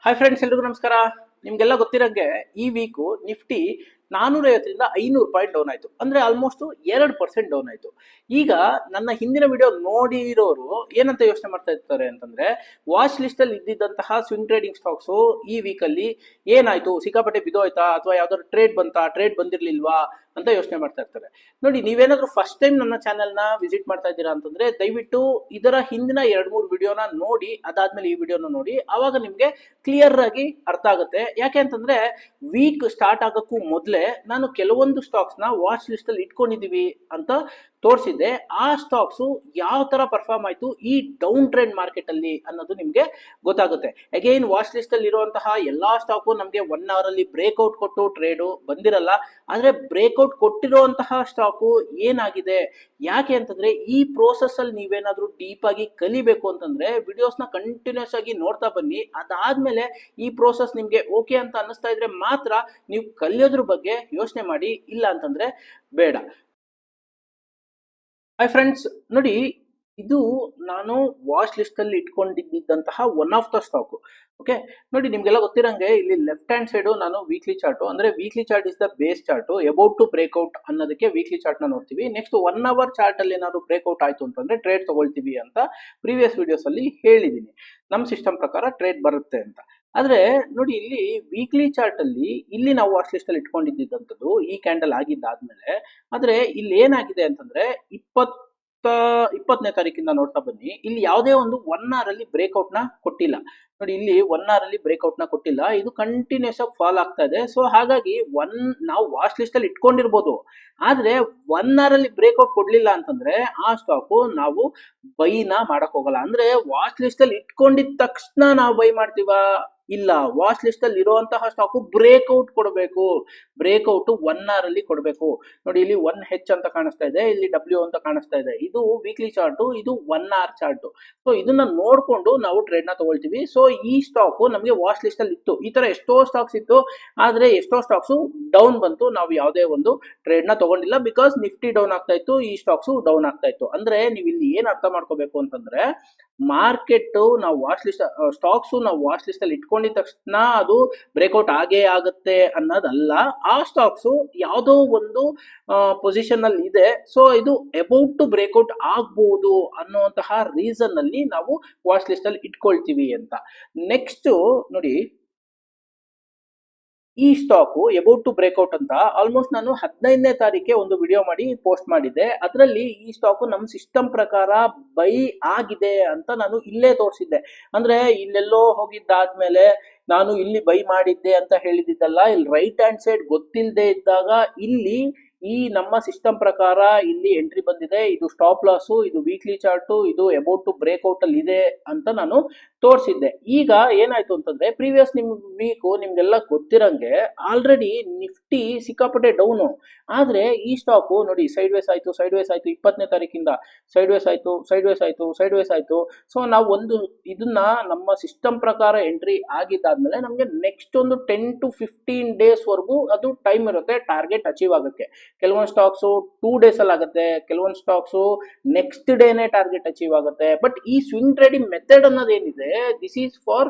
Hi friends, ಎಲ್ರಿಗೂ ನಮಸ್ಕಾರ. ನಿಮ್ಗೆಲ್ಲ ಗೊತ್ತಿರಂಗೆ ಈ ವೀಕು ನಿಫ್ಟಿ 450ರಿಂದ 500 ಪಾಯಿಂಟ್ ಡೌನ್ ಆಯ್ತು. ಅಂದ್ರೆ ಆಲ್ಮೋಸ್ಟ್ 2% ಡೌನ್ ಆಯ್ತು. ಈಗ ನನ್ನ ಹಿಂದಿನ ವಿಡಿಯೋ ನೋಡಿರೋರು ಏನಂತ ಯೋಚನೆ ಮಾಡ್ತಾ ಇರ್ತಾರೆ ಅಂತಂದ್ರೆ, ವಾಚ್ ಲಿಸ್ಟ್ ಅಲ್ಲಿ ಇದ್ದಿದ್ದಂತಹ ಸ್ವಿಂಗ್ ಟ್ರೇಡಿಂಗ್ ಸ್ಟಾಕ್ಸ್ ಈ ವೀಕಲ್ಲಿ ಏನಾಯ್ತು, ಸಿಕ್ಕಾಪಟ್ಟೆ ಬಿದ್ದೋಯ್ತಾ ಅಥವಾ ಯಾವ್ದಾದ್ರು ಟ್ರೇಡ್ ಬಂತಾ, ಟ್ರೇಡ್ ಬಂದಿರ್ಲಿಲ್ವಾ ಅಂತ ಯೋಚನೆ ಮಾಡ್ತಾ ಇರ್ತಾರೆ. ನೋಡಿ, ನೀವೇನಾದ್ರೂ ಫಸ್ಟ್ ಟೈಮ್ ನನ್ನ ಚಾನೆಲ್ ನ ವಿಸಿಟ್ ಮಾಡ್ತಾ ಇದ್ದೀರಾ ಅಂತಂದ್ರೆ ದಯವಿಟ್ಟು ಇದರ ಹಿಂದಿನ 2-3 ವಿಡಿಯೋನ ನೋಡಿ, ಅದಾದ್ಮೇಲೆ ಈ ವಿಡಿಯೋನ ನೋಡಿ. ಅವಾಗ ನಿಮ್ಗೆ ಕ್ಲಿಯರ್ ಆಗಿ ಅರ್ಥ ಆಗುತ್ತೆ. ಯಾಕೆ ಅಂತಂದ್ರೆ ವೀಕ್ ಸ್ಟಾರ್ಟ್ ಆಗಕ್ಕೂ ಮೊದಲೇ ನಾನು ಕೆಲವೊಂದು ಸ್ಟಾಕ್ಸ್ ನ ವಾಚ್ ಲಿಸ್ಟ್ ಅಲ್ಲಿ ಇಟ್ಕೊಂಡಿದೀವಿ ಅಂತ ತೋರಿಸಿದ್ದೆ. ಆ ಸ್ಟಾಕ್ಸ್ ಯಾವ ತರ ಪರ್ಫಾರ್ಮ್ ಆಯ್ತು ಈ ಡೌನ್ ಟ್ರೆಂಡ್ ಮಾರ್ಕೆಟ್ ಅಲ್ಲಿ ಅನ್ನೋದು ನಿಮ್ಗೆ ಗೊತ್ತಾಗುತ್ತೆ. ಅಗೈನ್ ವಾಚ್ ಲಿಸ್ಟ್ ಅಲ್ಲಿ ಇರುವಂತಹ ಎಲ್ಲಾ ಸ್ಟಾಕು ನಮ್ಗೆ 1 ಅವರ್ ಅಲ್ಲಿ ಬ್ರೇಕ್ಔಟ್ ಕೊಟ್ಟು ಟ್ರೇಡ್ ಬಂದಿರಲ್ಲ. ಆದ್ರೆ ಬ್ರೇಕ್ಔಟ್ ಕೊಟ್ಟಿರುವಂತಹ ಸ್ಟಾಕು ಏನಾಗಿದೆ, ಯಾಕೆ ಅಂತಂದ್ರೆ ಈ ಪ್ರೋಸೆಸ್ ಅಲ್ಲಿ ನೀವೇನಾದ್ರೂ ಡೀಪ್ ಆಗಿ ಕಲಿಬೇಕು ಅಂತಂದ್ರೆ ವಿಡಿಯೋಸ್ ನ ಕಂಟಿನ್ಯೂಸ್ ಆಗಿ ನೋಡ್ತಾ ಬನ್ನಿ. ಅದಾದ್ಮೇಲೆ ಈ ಪ್ರೋಸೆಸ್ ನಿಮ್ಗೆ ಓಕೆ ಅಂತ ಅನ್ನಿಸ್ತಾ ಇದ್ರೆ ಮಾತ್ರ ನೀವು ಕಲಿಯೋದ್ರ ಬಗ್ಗೆ ಯೋಚನೆ ಮಾಡಿ, ಇಲ್ಲ ಅಂತಂದ್ರೆ ಬೇಡ. ಹಾಯ್ ಫ್ರೆಂಡ್ಸ್, ನೋಡಿ, ಇದು ನಾನು ವಾಚ್ ಲಿಸ್ಟ್ ಅಲ್ಲಿ ಇಟ್ಕೊಂಡಿದ್ದಂತಹ one of the stock. Okay, ನೋಡಿ, ನಿಮ್ಗೆಲ್ಲ ಗೊತ್ತಿರಂಗೆ ಇಲ್ಲಿ ಲೆಫ್ಟ್ ಹ್ಯಾಂಡ್ ಸೈಡ್ ನಾನು ವೀಕ್ಲಿ ಚಾರ್ಟ್, ಅಂದ್ರೆ weekly chart is the base chart. About to breakout ಅನ್ನೋದಕ್ಕೆ ವೀಕ್ಲಿ ಚಾರ್ಟ್ ನ ನೋಡ್ತೀವಿ. ನೆಕ್ಸ್ಟ್ 1 ಅವರ್ ಚಾರ್ಟ್ ಅಲ್ಲಿ ಏನಾದ್ರು ಬ್ರೇಕ್ಔಟ್ ಆಯ್ತು ಅಂತಂದ್ರೆ ಟ್ರೇಡ್ ತಗೊಳ್ತೀವಿ ಅಂತ ಪ್ರೀವಿಯಸ್ ವಿಡಿಯೋಸ್ ಅಲ್ಲಿ ಹೇಳಿದೀನಿ. ನಮ್ಮ ಸಿಸ್ಟಮ್ ಪ್ರಕಾರ ಟ್ರೇಡ್ ಬರುತ್ತೆ ಅಂತ. ಆದ್ರೆ ನೋಡಿ, ಇಲ್ಲಿ ವೀಕ್ಲಿ ಚಾರ್ಟ್ ಅಲ್ಲಿ ಇಲ್ಲಿ ನಾವು ವಾಚ್ ಲಿಸ್ಟ್ ಅಲ್ಲಿ ಇಟ್ಕೊಂಡಿದ್ದಂಥದ್ದು ಈ ಕ್ಯಾಂಡಲ್ ಆಗಿದ್ದಾದ್ಮೇಲೆ, ಆದ್ರೆ ಇಲ್ಲಿ ಏನಾಗಿದೆ ಅಂತಂದ್ರೆ 20ನೇ ತಾರೀಕಿಂದ ನೋಡ್ತಾ ಬನ್ನಿ, ಇಲ್ಲಿ ಯಾವುದೇ ಒಂದು 1 ಅವರ್ ಅಲ್ಲಿ ಬ್ರೇಕ್ಔಟ್ ನ ಕೊಟ್ಟಿಲ್ಲ. ನೋಡಿ, ಇಲ್ಲಿ 1 ಅವರ್ ಅಲ್ಲಿ ಬ್ರೇಕ್ಔಟ್ ನ ಕೊಟ್ಟಿಲ್ಲ. ಇದು ಕಂಟಿನ್ಯೂಸ್ ಆಗಿ ಫಾಲ್ ಆಗ್ತಾ ಇದೆ. ಸೊ ಹಾಗಾಗಿ ನಾವು ವಾಚ್ ಲಿಸ್ಟ್ ಅಲ್ಲಿ ಇಟ್ಕೊಂಡಿರ್ಬೋದು, ಆದ್ರೆ 1 ಅವರ್ ಅಲ್ಲಿ ಬ್ರೇಕ್ಔಟ್ ಕೊಡ್ಲಿಲ್ಲ ಅಂತಂದ್ರೆ ಆ ಸ್ಟಾಕು ನಾವು ಬೈನ ಮಾಡಕ್ ಹೋಗಲ್ಲ. ಅಂದ್ರೆ ವಾಚ್ ಲಿಸ್ಟ್ ಅಲ್ಲಿ ಇಟ್ಕೊಂಡಿದ ತಕ್ಷಣ ನಾವು ಬೈ ಮಾಡ್ತೀವಾ? ಇಲ್ಲ, ವಾಚ್ ಲಿಸ್ಟ್ ಅಲ್ಲಿ ಇರುವಂತಹ ಸ್ಟಾಕು ಬ್ರೇಕ್ಔಟ್ ಕೊಡಬೇಕು. ಬ್ರೇಕ್ಔಟ್ 1 ಅವರ್ ಅಲ್ಲಿ ಕೊಡಬೇಕು. ನೋಡಿ, ಇಲ್ಲಿ 1H ಅಂತ ಕಾಣಿಸ್ತಾ ಇದೆ, ಇಲ್ಲಿ W ಅಂತ ಕಾಣಿಸ್ತಾ ಇದೆ. ಇದು ವೀಕ್ಲಿ ಚಾರ್ಟ್, ಇದು 1 ಅವರ್ ಚಾರ್ಟ್. ಸೊ ಇದನ್ನ ನೋಡ್ಕೊಂಡು ನಾವು ಟ್ರೇಡ್ ನ ತಗೊಳ್ತೀವಿ. ಸೊ ಈ ಸ್ಟಾಕ್ ನಮಗೆ ವಾಚ್ ಲಿಸ್ಟ್ ಅಲ್ಲಿ ಇತ್ತು. ಈ ತರ ಎಷ್ಟೋ ಸ್ಟಾಕ್ಸ್ ಇತ್ತು, ಆದ್ರೆ ಎಷ್ಟೋ ಸ್ಟಾಕ್ಸ್ ಡೌನ್ ಬಂತು. ನಾವು ಯಾವುದೇ ಒಂದು ಟ್ರೇಡ್ ನ ತಗೊಂಡಿಲ್ಲ, ಬಿಕಾಸ್ ನಿಫ್ಟಿ ಡೌನ್ ಆಗ್ತಾ ಇತ್ತು, ಈ ಸ್ಟಾಕ್ಸ್ ಡೌನ್ ಆಗ್ತಾ ಇತ್ತು. ಅಂದ್ರೆ ನೀವು ಇಲ್ಲಿ ಏನ್ ಅರ್ಥ ಮಾಡ್ಕೋಬೇಕು ಅಂತಂದ್ರೆ, ಮಾರ್ಕೆಟ್ ನಾವು ವಾಚ್ ಲಿಸ್ಟ್ ಸ್ಟಾಕ್ಸ್ ನಾವು ವಾಚ್ ಲಿಸ್ಟ್ ಅಲ್ಲಿ ಇಟ್ಕೊಂಡಿದ ತಕ್ಷಣ ಅದು ಬ್ರೇಕ್ಔಟ್ ಆಗೇ ಆಗುತ್ತೆ ಅನ್ನೋದಲ್ಲ. ಆ ಸ್ಟಾಕ್ಸ್ ಯಾವುದೋ ಒಂದು ಪೊಸಿಷನ್ ಅಲ್ಲಿ ಇದೆ, ಸೊ ಇದು ಅಬೌಟ್ ಟು ಬ್ರೇಕ್ಔಟ್ ಆಗ್ಬಹುದು ಅನ್ನುವಂತಹ ರೀಸನ್ ಅಲ್ಲಿ ನಾವು ವಾಚ್ ಲಿಸ್ಟ್ ಅಲ್ಲಿ ಇಟ್ಕೊಳ್ತೀವಿ ಅಂತ. ನೆಕ್ಸ್ಟ್ ನೋಡಿ, ಈ ಸ್ಟಾಕ್ ಅಬೌಟ್ ಟು ಬ್ರೇಕ್ಔಟ್ ಅಂತ ಆಲ್ಮೋಸ್ಟ್ ನಾನು 15ನೇ ತಾರೀಕೆ ಒಂದು ವಿಡಿಯೋ ಮಾಡಿ ಪೋಸ್ಟ್ ಮಾಡಿದ್ದೆ. ಅದರಲ್ಲಿ ಈ ಸ್ಟಾಕ್ ನಮ್ಮ ಸಿಸ್ಟಮ್ ಪ್ರಕಾರ ಬೈ ಆಗಿದೆ ಅಂತ ನಾನು ಇಲ್ಲೇ ತೋರಿಸಿದ್ದೆ. ಅಂದ್ರೆ ಇಲ್ಲೆಲ್ಲೋ ಹೋಗಿದ್ದಾದ್ಮೇಲೆ ನಾನು ಇಲ್ಲಿ ಬೈ ಮಾಡಿದ್ದೆ ಅಂತ ಹೇಳಿದ್ದಲ್ಲ. ಇಲ್ಲಿ ರೈಟ್ ಹ್ಯಾಂಡ್ ಸೈಡ್ ಗೊತ್ತಿಲ್ಲದೆ ಇದ್ದಾಗ ಇಲ್ಲಿ ಈ ನಮ್ಮ ಸಿಸ್ಟಮ್ ಪ್ರಕಾರ ಇಲ್ಲಿ ಎಂಟ್ರಿ ಬಂದಿದೆ, ಇದು ಸ್ಟಾಪ್ ಲಾಸ್, ಇದು ವೀಕ್ಲಿ ಚಾರ್ಟ್, ಇದು ಅಬೌಟ್ ಟು ಬ್ರೇಕ್ಔಟ್ ಅಲ್ಲಿ ಇದೆ ಅಂತ ನಾನು ತೋರಿಸಿದ್ದೆ. ಈಗ ಏನಾಯ್ತು ಅಂತಂದ್ರೆ, ಪ್ರೀವಿಯಸ್ ವೀಕ್ ನಿಮ್ಗೆಲ್ಲ ಗೊತ್ತಿರಂಗೆ ಆಲ್ರೆಡಿ ನಿಫ್ಟಿ ಸಿಕ್ಕಾಪಟ್ಟೆ ಡೌನು. ಆದ್ರೆ ಈ ಸ್ಟಾಕ್ ನೋಡಿ, ಸೈಡ್ ವೇಸ್ ಆಯ್ತು, 20ನೇ ತಾರೀಕಿಂದ ಸೈಡ್ ವೇಸ್ ಆಯ್ತು. ಸೊ ನಾವು ಇದನ್ನ ನಮ್ಮ ಸಿಸ್ಟಮ್ ಪ್ರಕಾರ ಎಂಟ್ರಿ ಆಗಿದ್ದಾದ್ಮೇಲೆ ನಮ್ಗೆ ನೆಕ್ಸ್ಟ್ ಒಂದು 10 to 15 ಡೇಸ್ ವರೆಗೂ ಅದು ಟೈಮ್ ಇರುತ್ತೆ ಟಾರ್ಗೆಟ್ ಅಚೀವ್ ಆಗಕ್ಕೆ. ಕೆಲವೊಂದು ಸ್ಟಾಕ್ಸ್ 2 ಡೇಸ್ ಅಲ್ಲಿ ಆಗುತ್ತೆ, ಕೆಲವೊಂದು ಸ್ಟಾಕ್ಸ್ ನೆಕ್ಸ್ಟ್ ಡೇನೆ ಟಾರ್ಗೆಟ್ ಅಚೀವ್ ಆಗುತ್ತೆ. ಬಟ್ ಈ ಸ್ವಿಂಗ್ ಟ್ರೇಡಿಂಗ್ ಮೆಥಡ್ ಅನ್ನೋದೇನಿದೆ, this is for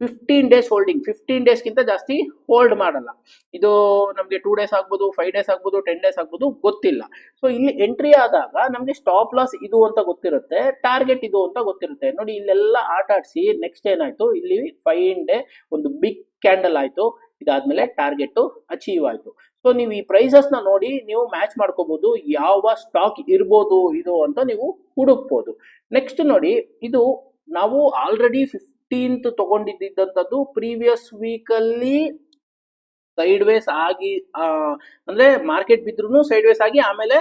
15 days holding. 15 ಡೇಸ್ಗಿಂತ ಜಾಸ್ತಿ ಹೋಲ್ಡ್ ಮಾಡಲ್ಲ. ಇದು ನಮಗೆ 2 ಡೇಸ್ ಆಗ್ಬೋದು, 5 ಡೇಸ್ ಆಗ್ಬೋದು, 10 ಡೇಸ್ ಆಗ್ಬೋದು, ಗೊತ್ತಿಲ್ಲ. ಸೊ ಇಲ್ಲಿ ಎಂಟ್ರಿ ಆದಾಗ ನಮಗೆ ಸ್ಟಾಪ್ ಲಾಸ್ ಇದು ಅಂತ ಗೊತ್ತಿರುತ್ತೆ, ಟಾರ್ಗೆಟ್ ಇದು ಅಂತ ಗೊತ್ತಿರುತ್ತೆ. ನೋಡಿ, ಇಲ್ಲೆಲ್ಲ ಆಟ ಆಡಿಸಿ ನೆಕ್ಸ್ಟ್ ಏನಾಯ್ತು, ಇಲ್ಲಿ 5 ಡೇ ಒಂದು ಬಿಗ್ ಕ್ಯಾಂಡಲ್ ಆಯ್ತು. ಇದಾದ್ಮೇಲೆ ಟಾರ್ಗೆಟ್ ಅಚೀವ್ ಆಯ್ತು. ಸೊ ನೀವು ಈ ಪ್ರೈಸಸ್ ನ ನೋಡಿ ನೀವು ಮ್ಯಾಚ್ ಮಾಡ್ಕೋಬಹುದು, ಯಾವ ಸ್ಟಾಕ್ ಇರ್ಬೋದು ಇದು ಅಂತ ನೀವು ಹುಡುಕ್ಬೋದು. ನೆಕ್ಸ್ಟ್ ನೋಡಿ, ಇದು ನಾವು ಆಲ್ರೆಡಿ 15th ತಗೊಂಡಿದ್ದಂಥದ್ದು ಪ್ರೀವಿಯಸ್ ವೀಕ್ ಅಲ್ಲಿ ಸೈಡ್ ವೇಸ್ ಆಗಿ, ಅಂದ್ರೆ ಮಾರ್ಕೆಟ್ ಬಿದ್ರು ಸೈಡ್ ವೇಸ್ ಆಗಿ, ಆಮೇಲೆ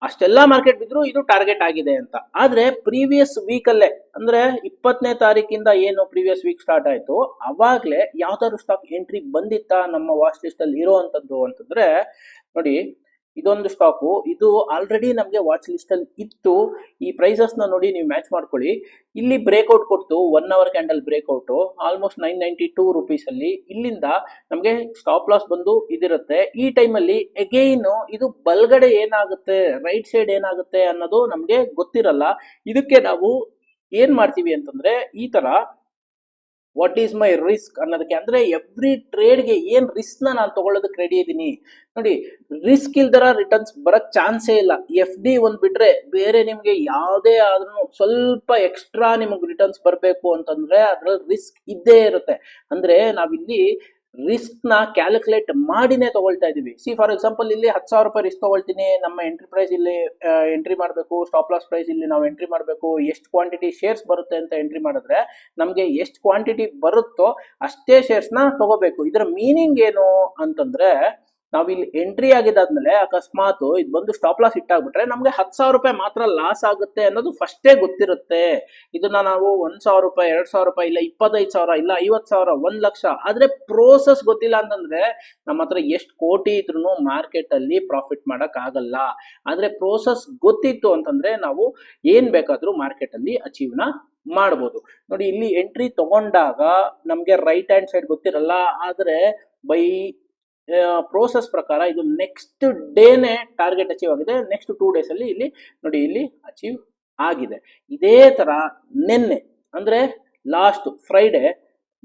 ಅಷ್ಟೆಲ್ಲ ಮಾರ್ಕೆಟ್ ಬಿದ್ರು ಇದು ಟಾರ್ಗೆಟ್ ಆಗಿದೆ ಅಂತ. ಆದ್ರೆ ಪ್ರೀವಿಯಸ್ ವೀಕ್ ಅಲ್ಲೇ, ಅಂದ್ರೆ 20ನೇ ತಾರೀಕಿಂದ ಏನು ಪ್ರೀವಿಯಸ್ ವೀಕ್ ಸ್ಟಾರ್ಟ್ ಆಯ್ತು, ಅವಾಗ್ಲೇ ಯಾವ್ದಾದ್ರು ಸ್ಟಾಕ್ ಎಂಟ್ರಿ ಬಂದಿತ್ತಾ ನಮ್ಮ ವಾಚ್ ಲಿಸ್ಟ್ ಅಲ್ಲಿ ಇರುವಂತದ್ದು ಅಂತಂದ್ರೆ, ನೋಡಿ, ಇದೊಂದು ಸ್ಟಾಕು, ಇದು ಆಲ್ರೆಡಿ ನಮಗೆ ವಾಚ್ ಲಿಸ್ಟ್ ಅಲ್ಲಿ ಇತ್ತು. ಈ ಪ್ರೈಸಸ್ ನ ನೋಡಿ ನೀವು ಮ್ಯಾಚ್ ಮಾಡ್ಕೊಳ್ಳಿ. ಇಲ್ಲಿ ಬ್ರೇಕ್ಔಟ್ ಕೊಡ್ತು, 1 hour candle breakout almost 992 rupees ಅಲ್ಲಿ. ಇಲ್ಲಿಂದ ನಮಗೆ ಸ್ಟಾಪ್ ಲಾಸ್ ಬಂದು ಇದಿರುತ್ತೆ. ಈ ಟೈಮಲ್ಲಿ ಅಗೈನ್ ಇದು ಬಲ್ಗಡೆ ಏನಾಗುತ್ತೆ, ರೈಟ್ ಸೈಡ್ ಏನಾಗುತ್ತೆ ಅನ್ನೋದು ನಮಗೆ ಗೊತ್ತಿರಲ್ಲ. ಇದಕ್ಕೆ ನಾವು ಏನ್ ಮಾಡ್ತೀವಿ ಅಂತಂದ್ರೆ, ಈ ತರ ವಾಟ್ ಈಸ್ ಮೈ ರಿಸ್ಕ್ ಅನ್ನೋದಕ್ಕೆ. ಅಂದ್ರೆ ಎವ್ರಿ ಟ್ರೇಡ್ಗೆ ಏನ್ ರಿಸ್ಕ್ ನಾನು ತಗೊಳ್ಳೋದಕ್ಕೆ ರೆಡಿ ಇದ್ದೀನಿ. ನೋಡಿ, ರಿಸ್ಕ್ ಇಲ್ದರ ರಿಟರ್ನ್ಸ್ ಬರಕ್ ಚಾನ್ಸೇ ಇಲ್ಲ. ಎಫ್ ಡಿ ಒಂದ್ ಬಿಟ್ರೆ ಬೇರೆ ನಿಮ್ಗೆ ಯಾವುದೇ ಆದ್ರೂ ಸ್ವಲ್ಪ ಎಕ್ಸ್ಟ್ರಾ ನಿಮಗೆ ರಿಟರ್ನ್ಸ್ ಬರಬೇಕು ಅಂತಂದ್ರೆ ಅದ್ರಲ್ಲಿ ರಿಸ್ಕ್ ಇದ್ದೇ ಇರುತ್ತೆ. ಅಂದ್ರೆ ನಾವಿಲ್ಲಿ ರಿಸ್ಕ್ ನ ಕ್ಯಾಲ್ಕುಲೇಟ್ ಮಾಡಿನೇ ತಗೊಳ್ತಾ ಇದೀವಿ. ಸಿ ಫಾರ್ ಎಕ್ಸಾಂಪಲ್ ಇಲ್ಲಿ 10,000 ರೂಪಾಯಿ ರಿಸ್ಕ್ ತಗೊಳ್ತೀನಿ, ನಮ್ಮ ಎಂಟ್ರಿ ಪ್ರೈಸ್ ಇಲ್ಲಿ ಎಂಟ್ರಿ ಮಾಡಬೇಕು, ಸ್ಟಾಪ್ ಲಾಸ್ ಪ್ರೈಸ್ ಇಲ್ಲಿ ನಾವು ಎಂಟ್ರಿ ಮಾಡಬೇಕು, ಎಷ್ಟು ಕ್ವಾಂಟಿಟಿ ಶೇರ್ಸ್ ಬರುತ್ತೆ ಅಂತ ಎಂಟ್ರಿ ಮಾಡಿದ್ರೆ ನಮ್ಗೆ ಎಷ್ಟು ಕ್ವಾಂಟಿಟಿ ಬರುತ್ತೋ ಅಷ್ಟೇ ಶೇರ್ಸ್ ನ ತಗೋಬೇಕು. ಇದರ ಮೀನಿಂಗ್ ಏನು ಅಂತಂದ್ರೆ, ನಾವಿಲ್ಲಿ ಎಂಟ್ರಿ ಆಗಿದ್ದಾದ್ಮೇಲೆ ಅಕಸ್ಮಾತ್ ಇದು ಬಂದು ಸ್ಟಾಪ್ ಲಾಸ್ ಇಟ್ಟಾಗ್ಬಿಟ್ರೆ ನಮ್ಗೆ 10,000 ರೂಪಾಯಿ ಮಾತ್ರ ಲಾಸ್ ಆಗುತ್ತೆ ಅನ್ನೋದು ಫಸ್ಟೇ ಗೊತ್ತಿರುತ್ತೆ. ಇದನ್ನ ನಾವು 1,000 ರೂಪಾಯಿ, 2,000 ರೂಪಾಯಿ, ಇಲ್ಲ 25,000, ಇಲ್ಲ 50,000, 1,00,000 ಆದ್ರೆ ಪ್ರೋಸೆಸ್ ಗೊತ್ತಿಲ್ಲ ಅಂತಂದ್ರೆ ನಮ್ಮ ಹತ್ರ ಎಷ್ಟು ಕೋಟಿ ಇದ್ರೂ ಮಾರ್ಕೆಟ್ ಅಲ್ಲಿ ಪ್ರಾಫಿಟ್ ಮಾಡಕ್ ಆಗಲ್ಲ. ಆದ್ರೆ ಪ್ರೋಸೆಸ್ ಗೊತ್ತಿತ್ತು ಅಂತಂದ್ರೆ ನಾವು ಏನ್ ಬೇಕಾದ್ರೂ ಮಾರ್ಕೆಟ್ ಅಲ್ಲಿ ಅಚೀವ್ ನ ಮಾಡ್ಬೋದು. ನೋಡಿ, ಇಲ್ಲಿ ಎಂಟ್ರಿ ತಗೊಂಡಾಗ ನಮ್ಗೆ ರೈಟ್ ಹ್ಯಾಂಡ್ ಸೈಡ್ ಗೊತ್ತಿರಲ್ಲ, ಆದ್ರೆ ಬೈ ಪ್ರೋಸೆಸ್ ಪ್ರಕಾರ ಇದು ನೆಕ್ಸ್ಟ್ ಡೇನೆ ಟಾರ್ಗೆಟ್ ಅಚೀವ್ ಆಗಿದೆ. ನೆಕ್ಸ್ಟ್ 2 days ಅಲ್ಲಿ ಇಲ್ಲಿ ನೋಡಿ, ಇಲ್ಲಿ ಅಚೀವ್ ಆಗಿದೆ. ಇದೇ ತರ ನಿನ್ನೆ ಅಂದ್ರೆ ಲಾಸ್ಟ್ ಫ್ರೈಡೆ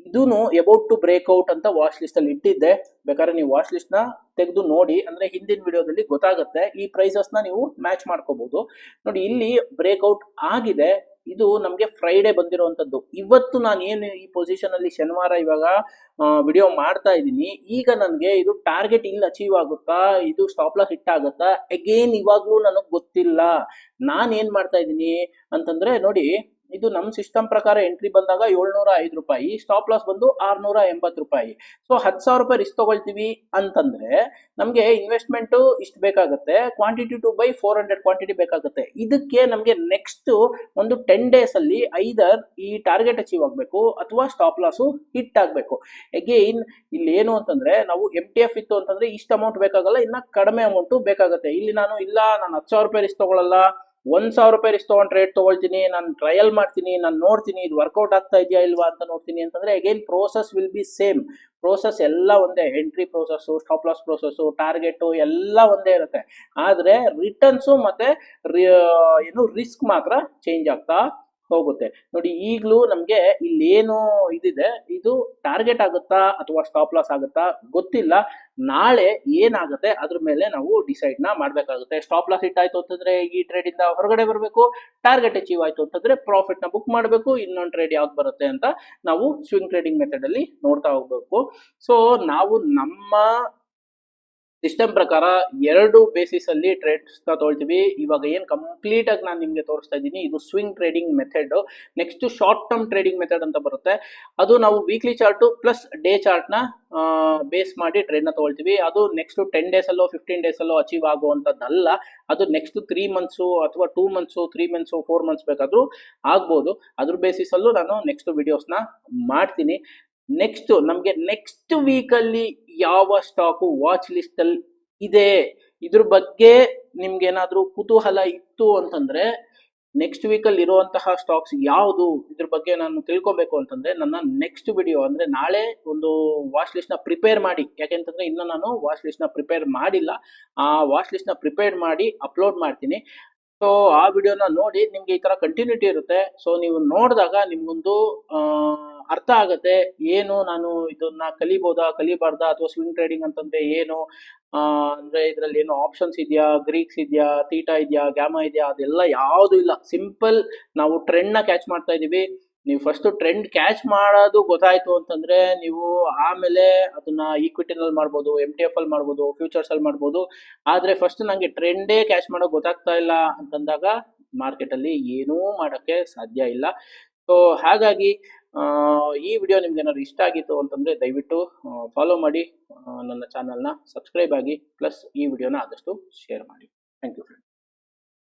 ಇದೂನು ಅಬೌಟ್ ಟು ಬ್ರೇಕ್ಔಟ್ ಅಂತ ವಾಚ್ ಲಿಸ್ಟ್ ಅಲ್ಲಿ ಇಟ್ಟಿದ್ದೆ. ಬೇಕಾದ್ರೆ ನೀವು ವಾಚ್ ಲಿಸ್ಟ್ ನ ತೆಗೆದು ನೋಡಿ, ಅಂದ್ರೆ ಹಿಂದಿನ ವಿಡಿಯೋದಲ್ಲಿ ಗೊತ್ತಾಗುತ್ತೆ. ಈ ಪ್ರೈಸಸ್ ನ ನೀವು ಮ್ಯಾಚ್ ಮಾಡ್ಕೋಬಹುದು. ನೋಡಿ, ಇಲ್ಲಿ ಬ್ರೇಕ್ಔಟ್ ಆಗಿದೆ. ಇದು ನಮ್ಗೆ ಫ್ರೈಡೆ ಬಂದಿರುವಂತದ್ದು. ಇವತ್ತು ನಾನು ಏನು ಈ ಪೊಸಿಷನ್ ಅಲ್ಲಿ ಶನಿವಾರ ಇವಾಗ ವಿಡಿಯೋ ಮಾಡ್ತಾ ಇದ್ದೀನಿ, ಈಗ ನನಗೆ ಇದು ಟಾರ್ಗೆಟ್ ಇಲ್ಲಿ ಅಚೀವ್ ಆಗುತ್ತಾ, ಇದು ಸ್ಟಾಪ್ ಲಾಸ್ ಹಿಟ್ ಆಗುತ್ತಾ ಅಗೇನ್ ಇವಾಗ್ಲೂ ನನಗೆ ಗೊತ್ತಿಲ್ಲ. ನಾನು ಏನ್ ಮಾಡ್ತಾ ಇದ್ದೀನಿ ಅಂತಂದ್ರೆ, ನೋಡಿ, ಇದು ನಮ್ಮ ಸಿಸ್ಟಮ್ ಪ್ರಕಾರ ಎಂಟ್ರಿ ಬಂದಾಗ 705 ರೂಪಾಯಿ, ಸ್ಟಾಪ್ ಲಾಸ್ ಬಂದು 680 ರೂಪಾಯಿ. ಸೊ 10,000 ರೂಪಾಯಿ ರಿಸ್ಕ್ ತಗೊಳ್ತೀವಿ ಅಂತಂದ್ರೆ ನಮ್ಗೆ ಇನ್ವೆಸ್ಟ್ಮೆಂಟ್ ಇಷ್ಟು ಬೇಕಾಗುತ್ತೆ, ಕ್ವಾಂಟಿಟಿ ಟು ಬೈ 400 ಕ್ವಾಂಟಿಟಿ ಬೇಕಾಗುತ್ತೆ. ಇದಕ್ಕೆ ನಮ್ಗೆ ನೆಕ್ಸ್ಟ್ ಒಂದು 10 days ಅಲ್ಲಿ ಐದರ್ ಈ ಟಾರ್ಗೆಟ್ ಅಚೀವ್ ಆಗಬೇಕು ಅಥವಾ ಸ್ಟಾಪ್ ಲಾಸು ಹಿಟ್ ಆಗಬೇಕು. ಅಗೇನ್ ಇಲ್ಲಿ ಏನು ಅಂತಂದ್ರೆ, ನಾವು MTF ಇತ್ತು ಅಂತಂದ್ರೆ ಇಷ್ಟು ಅಮೌಂಟ್ ಬೇಕಾಗಲ್ಲ, ಇನ್ನ ಕಡಿಮೆ ಅಮೌಂಟ್ ಬೇಕಾಗುತ್ತೆ. ಇಲ್ಲಿ ನಾನು 10,000 ರೂಪಾಯಿ ರಿಸ್ಕ್ ತಗೊಳ್ಳಲ್ಲ, 1,000 ರೂಪಾಯಿ ರಿಸ್ಕ್ ತಗೊಂಡು ಟ್ರೇಡ್ ತಗೊಳ್ತೀನಿ, ನಾನು ಟ್ರಯಲ್ ಮಾಡ್ತೀನಿ, ನಾನು ನೋಡ್ತೀನಿ ಇದು ವರ್ಕೌಟ್ ಆಗ್ತಾ ಇದೆಯಾ ಇಲ್ವಾ ಅಂತ ನೋಡ್ತೀನಿ ಅಂತಂದ್ರೆ again process will be same. Process ಎಲ್ಲ ಒಂದೇ, entry process, stop loss process, target ಎಲ್ಲ ಒಂದೇ ಇರುತ್ತೆ. ಆದ್ರೆ ರಿಟರ್ನ್ಸ್ ಮತ್ತೆ ಏನು ರಿಸ್ಕ್ ಮಾತ್ರ ಚೇಂಜ್ ಆಗ್ತಾ ಹೋಗುತ್ತೆ. ನೋಡಿ, ಈಗಲೂ ನಮ್ಗೆ ಇಲ್ಲೇನು ಇದಿದೆ, ಇದು ಟಾರ್ಗೆಟ್ ಆಗುತ್ತಾ ಅಥವಾ ಸ್ಟಾಪ್ ಲಾಸ್ ಆಗುತ್ತಾ ಗೊತ್ತಿಲ್ಲ. ನಾಳೆ ಏನಾಗುತ್ತೆ ಅದ್ರ ಮೇಲೆ ನಾವು ಡಿಸೈಡ್ ನ ಮಾಡ್ಬೇಕಾಗುತ್ತೆ. ಸ್ಟಾಪ್ ಲಾಸ್ ಹಿಟ್ ಆಯ್ತು ಅಂತಂದ್ರೆ ಈ ಟ್ರೇಡ್ ಇಂದ ಹೊರಗಡೆ ಬರಬೇಕು, ಟಾರ್ಗೆಟ್ ಅಚೀವ್ ಆಯ್ತು ಅಂತಂದ್ರೆ ಪ್ರಾಫಿಟ್ ನ ಬುಕ್ ಮಾಡಬೇಕು. ಇನ್ನೊಂದು ಟ್ರೇಡ್ ಯಾವ್ದು ಬರುತ್ತೆ ಅಂತ ನಾವು ಸ್ವಿಂಗ್ ಟ್ರೇಡಿಂಗ್ ಮೆಥಡ್ ಅಲ್ಲಿ ನೋಡ್ತಾ ಹೋಗ್ಬೇಕು. ಸೊ ನಾವು ನಮ್ಮ ಸಿಸ್ಟಮ್ ಪ್ರಕಾರ 2 ಬೇಸಿಸ್ ಅಲ್ಲಿ ಟ್ರೇಡ್ಸ್ ನ ತೊಗೊಳ್ತೀವಿ. ಇವಾಗ ಏನ್ ಕಂಪ್ಲೀಟ್ ಆಗಿ ನಾನು ನಿಮ್ಗೆ ತೋರಿಸ್ತಾ ಇದ್ದೀನಿ ಇದು swing trading method. Next short term trading method ಅಂತ ಬರುತ್ತೆ. ಅದು ನಾವು weekly chart plus day chart ನ ಬೇಸ್ ಮಾಡಿ ಟ್ರೇಡ್ ನ ತಗೊಳ್ತೀವಿ. ಅದು ನೆಕ್ಸ್ಟ್ 10 days ಅಲ್ಲೋ 15 days ಅಲ್ಲೋ ಅಚೀವ್ ಆಗುವಂತದ್ದಲ್ಲ. ಅದು ನೆಕ್ಸ್ಟ್ 3 months ಅಥವಾ 2 months, 3 months, 4 months ಬೇಕಾದ್ರೂ ಆಗ್ಬೋದು. ಅದ್ರ ಬೇಸಿಸ್ ಅಲ್ಲೂ ನಾನು ನೆಕ್ಸ್ಟ್ ವಿಡಿಯೋಸ್ ನ ಮಾಡ್ತೀನಿ. ನೆಕ್ಸ್ಟ್ ನಮ್ಗೆ ನೆಕ್ಸ್ಟ್ ವೀಕ್ ಅಲ್ಲಿ ಯಾವ ಸ್ಟಾಕ್ ವಾಚ್ ಲಿಸ್ಟ್ ಅಲ್ಲಿ ಇದೆ, ಇದ್ರ ಬಗ್ಗೆ ನಿಮ್ಗೆ ಏನಾದ್ರೂ ಕುತೂಹಲ ಇತ್ತು ಅಂತಂದ್ರೆ, ನೆಕ್ಸ್ಟ್ ವೀಕ್ ಅಲ್ಲಿ ಇರುವಂತಹ ಸ್ಟಾಕ್ಸ್ ಯಾವುದು ಇದ್ರ ಬಗ್ಗೆ ನಾನು ತಿಳ್ಕೊಬೇಕು ಅಂತಂದ್ರೆ ನನ್ನ ನೆಕ್ಸ್ಟ್ ವಿಡಿಯೋ ಅಂದ್ರೆ ನಾಳೆ ಒಂದು ವಾಚ್ ಲಿಸ್ಟ್ ನ ಪ್ರಿಪೇರ್ ಮಾಡಿ. ಯಾಕೆಂತಂದ್ರೆ ಇನ್ನು ನಾನು ವಾಚ್ ಲಿಸ್ಟ್ ನ ಪ್ರಿಪೇರ್ ಮಾಡಿಲ್ಲ, ಆ ವಾಚ್ ಲಿಸ್ಟ್ ನ ಪ್ರಿಪೇರ್ ಮಾಡಿ ಅಪ್ಲೋಡ್ ಮಾಡ್ತೀನಿ. ಸೊ ಆ ವಿಡಿಯೋನ ನೋಡಿ, ನಿಮ್ಗೆ ಈ ತರ ಕಂಟಿನ್ಯೂಟಿ ಇರುತ್ತೆ. ಸೊ ನೀವು ನೋಡಿದಾಗ ನಿಮ್ಗೊಂದು ಅರ್ಥ ಆಗತ್ತೆ, ಏನು ನಾನು ಇದನ್ನ ಕಲಿಬಹುದಾ ಕಲಿಬಾರ್ದಾ, ಅಥವಾ ಸ್ವಿಂಗ್ ಟ್ರೇಡಿಂಗ್ ಅಂತಂದ್ರೆ ಏನು, ಅಂದ್ರೆ ಇದ್ರಲ್ಲಿ ಏನು ಆಪ್ಷನ್ಸ್ ಇದೆಯಾ, ಗ್ರೀಕ್ಸ್ ಇದೆಯಾ, ತೀಟಾ ಇದೆಯಾ, ಗ್ಯಾಮಾ ಇದೆಯಾ, ಅದೆಲ್ಲ ಯಾವುದು ಇಲ್ಲ. ಸಿಂಪಲ್ ನಾವು ಟ್ರೆಂಡ್ ನ ಕ್ಯಾಚ್ ಮಾಡ್ತಾ ಇದೀವಿ. ನೀವು ಫಸ್ಟ್ ಟ್ರೆಂಡ್ ಕ್ಯಾಚ್ ಮಾಡೋದು ಗೊತ್ತಾಯ್ತು ಅಂತಂದ್ರೆ ನೀವು ಆಮೇಲೆ ಅದನ್ನ ಈಕ್ವಿಟಿನಲ್ಲಿ ಮಾಡ್ಬೋದು, MTF ಅಲ್ಲಿ ಮಾಡ್ಬೋದು, ಫ್ಯೂಚರ್ಸ್ ಅಲ್ಲಿ ಮಾಡ್ಬೋದು. ಆದ್ರೆ ಫಸ್ಟ್ ನಂಗೆ ಟ್ರೆಂಡೇ ಕ್ಯಾಚ್ ಮಾಡೋಕೆ ಗೊತ್ತಾಗ್ತಾ ಇಲ್ಲ ಅಂತಂದಾಗ ಮಾರ್ಕೆಟ್ ಅಲ್ಲಿ ಏನೂ ಮಾಡಕ್ಕೆ ಸಾಧ್ಯ ಇಲ್ಲ. ಸೊ ಹಾಗಾಗಿ ಈ ವಿಡಿಯೋ ನಿಮ್ಗೆ ಏನಾದ್ರು ಇಷ್ಟ ಆಗಿತ್ತು ಅಂತಂದ್ರೆ ದಯವಿಟ್ಟು ಫಾಲೋ ಮಾಡಿ, ನನ್ನ ಚಾನಲ್ನ ಸಬ್ಸ್ಕ್ರೈಬ್ ಆಗಿ, ಪ್ಲಸ್ ಈ ವಿಡಿಯೋನ ಆದಷ್ಟು ಶೇರ್ ಮಾಡಿ. Thank you.